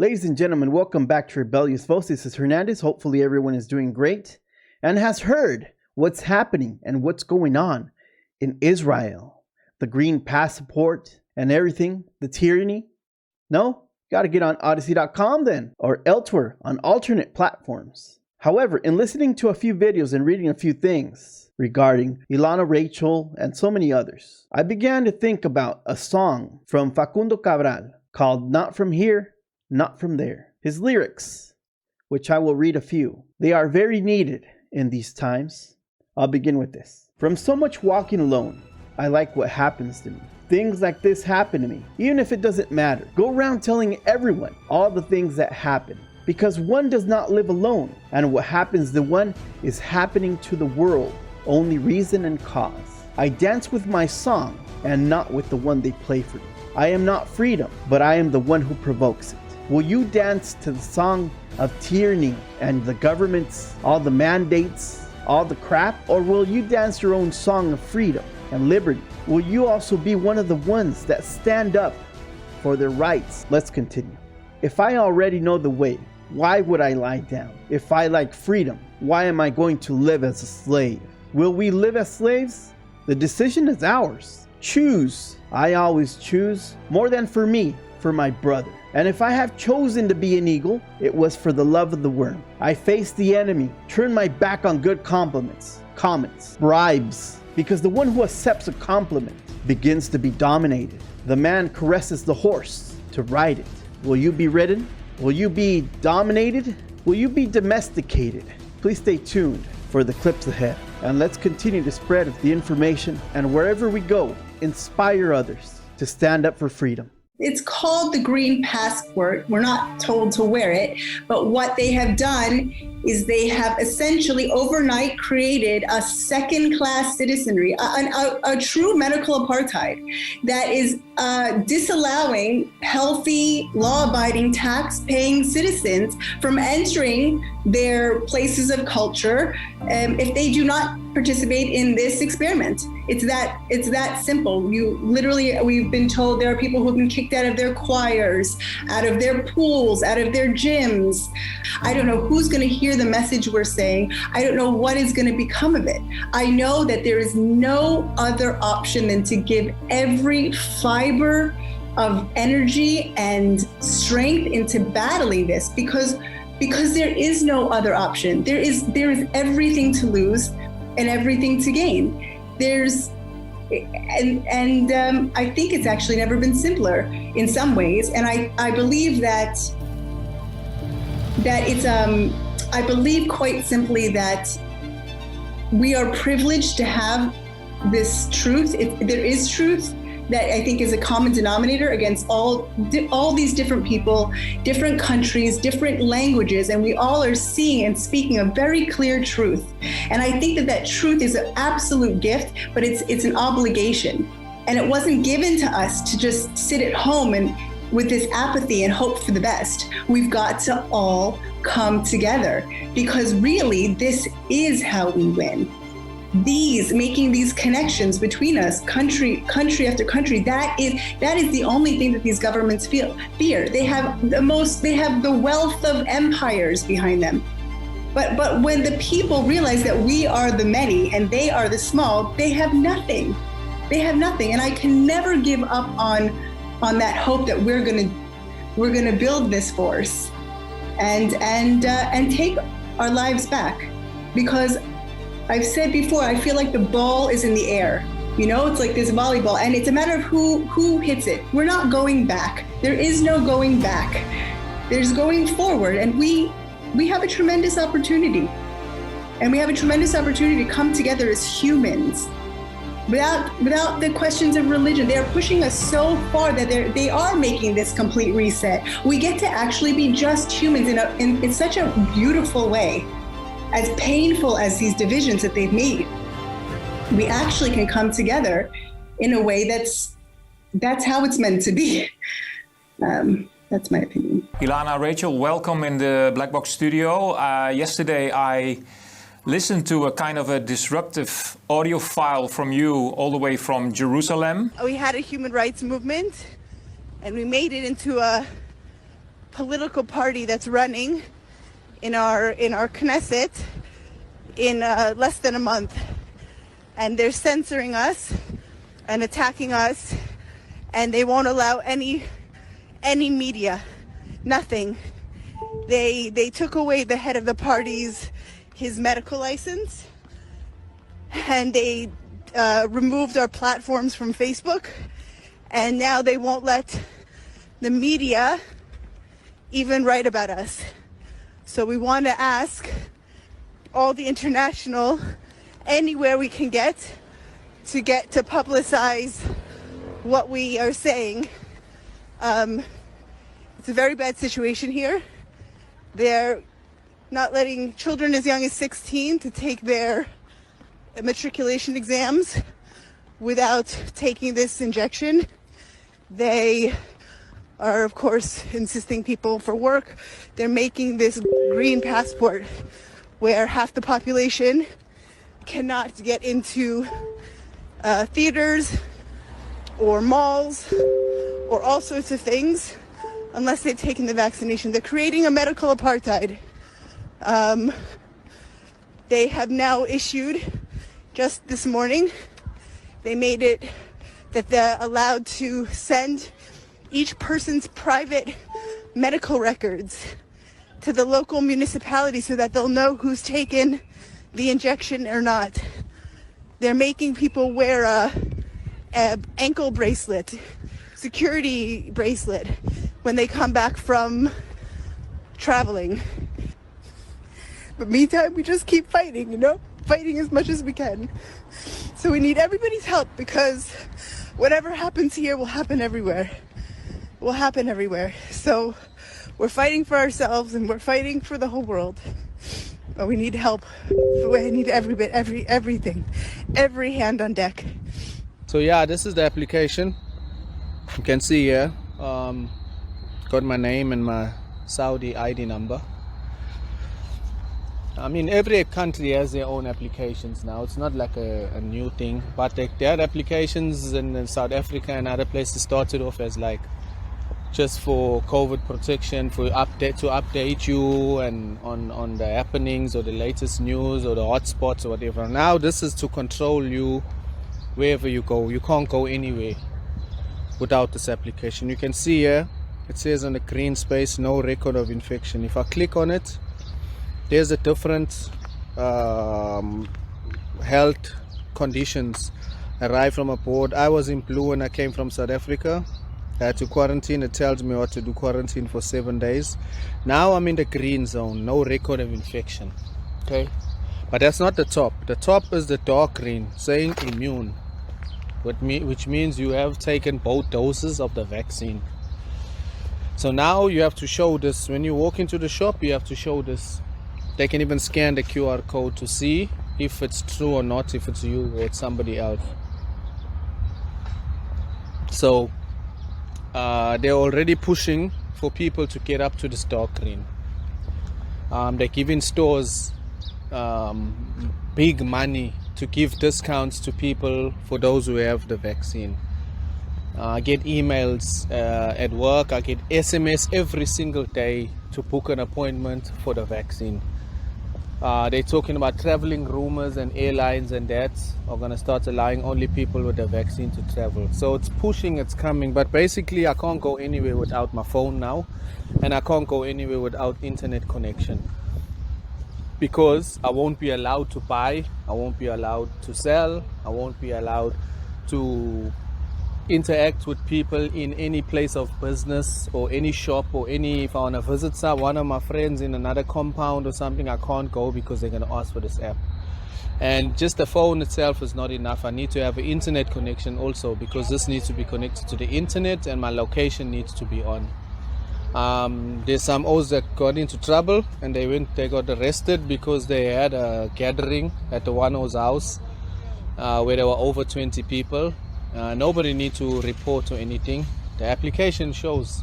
Ladies and gentlemen, welcome back to Rebellious Voices. This is Hernandez. Hopefully everyone is doing great and has heard what's happening and what's going on in Israel. The green passport and everything, the tyranny. No? Got to get on Odysee.com then, or elsewhere on alternate platforms. However, in listening to a few videos and reading a few things regarding Ilana Rachel and so many others, I began to think about a song from Facundo Cabral called Not From Here, Not From There. His lyrics, which I will read a few, they are very needed in these times. I'll begin with this. From so much walking alone, I like what happens to me. Things like this happen to me, even if it doesn't matter. Go around telling everyone all the things that happen, because one does not live alone, and what happens to one is happening to the world. Only reason and cause. I dance with my song, and not with the one they play for me. I am not freedom, but I am the one who provokes it. Will you dance to the song of tyranny and the governments, all the mandates, all the crap? Or will you dance your own song of freedom and liberty? Will you also be one of the ones that stand up for their rights? Let's continue. If I already know the way, why would I lie down? If I like freedom, why am I going to live as a slave? Will we live as slaves? The decision is ours. Choose. I always choose more than for me, for my brother. And if I have chosen to be an eagle, it was for the love of the worm. I face the enemy, turn my back on good compliments, comments, bribes, because the one who accepts a compliment begins to be dominated. The man caresses the horse to ride it. Will you be ridden? Will you be dominated? Will you be domesticated? Please stay tuned for the clips ahead. And let's continue to spread the information, and wherever we go, inspire others to stand up for freedom. It's called the green passport. We're not told to wear it, but what they have done is they have essentially overnight created a second-class citizenry, a true medical apartheid that is disallowing healthy, law-abiding, tax-paying citizens from entering their places of culture if they do not participate in this experiment. It's that simple. We've been told there are people who've been kicked out of their choirs, out of their pools, out of their gyms. I don't know who's going to hear the message we're saying. I don't know what is going to become of it. I know that there is no other option than to give every fiber of energy and strength into battling this, because there is no other option. There is everything to lose and everything to gain. I think it's actually never been simpler in some ways. And I believe that it's I believe quite simply that we are privileged to have this truth. There is truth that I think is a common denominator against all these different people, different countries, different languages, and we all are seeing and speaking a very clear truth. And I think that truth is an absolute gift, but it's an obligation. And it wasn't given to us to just sit at home and with this apathy and hope for the best. We've got to all come together, because really this is how we win. Making these connections between us, country after country, that is the only thing that these governments fear. They have the wealth of empires behind them. But when the people realize that we are the many and they are the small, they have nothing. And I can never give up on that hope that we're gonna build this force and take our lives back. Because I've said before, I feel like the ball is in the air. It's like this volleyball, and it's a matter of who hits it. We're not going back. There is no going back. There's going forward, and we have a tremendous opportunity. And we have a tremendous opportunity to come together as humans without the questions of religion. They are pushing us so far that they are making this complete reset. We get to actually be just humans in such a beautiful way. As painful as these divisions that they've made, we actually can come together in a way that's how it's meant to be. That's my opinion. Ilana, Rachel, welcome in the Black Box studio. Yesterday I listened to a kind of a disruptive audio file from you all the way from Jerusalem. We had a human rights movement and we made it into political party that's running in our Knesset in less than a month, and they're censoring us and attacking us, and they won't allow any media, nothing. They took away the head of the party's his medical license, and they removed our platforms from Facebook, and now they won't let the media even write about us. So we want to ask all the international, anywhere we can get to publicize what we are saying. It's a very bad situation here. They're not letting children as young as 16 to take their matriculation exams without taking this injection. They are, of course, insisting people for work. They're making this green passport where half the population cannot get into theaters or malls or all sorts of things unless they've taken the vaccination. They're creating a medical apartheid. They have now issued, just this morning, they made it that they're allowed to send each person's private medical records to the local municipality so that they'll know who's taken the injection or not. They're making people wear a ankle bracelet, security bracelet, when they come back from traveling. But meantime, we just keep fighting, fighting as much as we can. So we need everybody's help, because whatever happens here will happen everywhere. Will happen everywhere. So we're fighting for ourselves and we're fighting for the whole world. But we need help. We need everything, every hand on deck. So yeah, this is the application. You can see here, got my name and my Saudi ID number. I mean, every country has their own applications now. It's not like a new thing, but they had applications in South Africa and other places started off as like just for COVID protection, to update you and on the happenings or the latest news or the hotspots or whatever. Now this is to control you wherever you go. You can't go anywhere without this application. You can see here, it says on the green space, no record of infection. If I click on it, there's a different health conditions. Arrived from abroad. I was in blue when I came from South Africa. I had to quarantine. It tells me what to do, quarantine for 7 days. Now I'm in the green zone, no record of infection. Okay, but that's not the top. The top is the dark green, saying immune, which means you have taken both doses of the vaccine. So now you have to show this. When you walk into the shop, you have to show this. They can even scan the QR code to see if it's true or not, if it's you or it's somebody else. So they're already pushing for people to get up to this dark green. They're giving stores big money to give discounts to people for those who have the vaccine. I get emails at work. I get SMS every single day to book an appointment for the vaccine. They're talking about traveling rumors, and airlines and that are going to start allowing only people with the vaccine to travel. So it's pushing, it's coming, but basically I can't go anywhere without my phone now, and I can't go anywhere without internet connection, because I won't be allowed to buy, I won't be allowed to sell, I won't be allowed to interact with people in any place of business or any shop or any, if I want to visit one of my friends in another compound or something, I can't go because they're going to ask for this app. And just the phone itself is not enough. I need to have an internet connection also, because this needs to be connected to the internet and my location needs to be on. There's some O's that got into trouble and they got arrested because they had a gathering at the one O's house where there were over 20 people. Nobody needs to report or anything. The application shows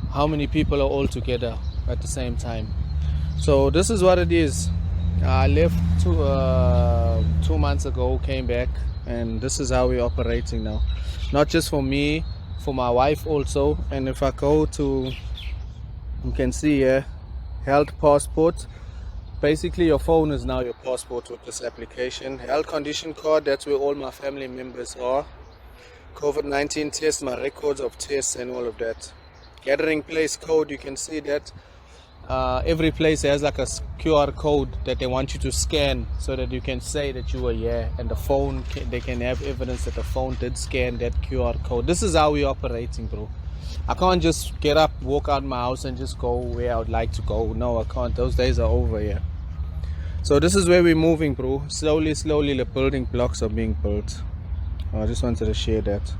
how many people are all together at the same time. So this is what it is. I left 2 months ago, came back, and this is how we're operating now. Not just for me, for my wife also. And if I go to You can see here, health passport. Basically your phone is now your passport with this application. Health condition card, that's where all my family members are. COVID-19 test, my records of tests and all of that. Gathering place code, you can see that every place has like a QR code that they want you to scan so that you can say that you were here, and the phone they can have evidence that the phone did scan that QR code. This is how we're operating, bro. I can't just get up, walk out my house and just go where I would like to go. No, I can't. Those days are over here. So this is where we're moving, bro. Slowly the building blocks are being built. I just wanted to share that.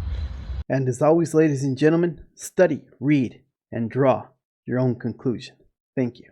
And as always, ladies and gentlemen, study, read, and draw your own conclusion. Thank you.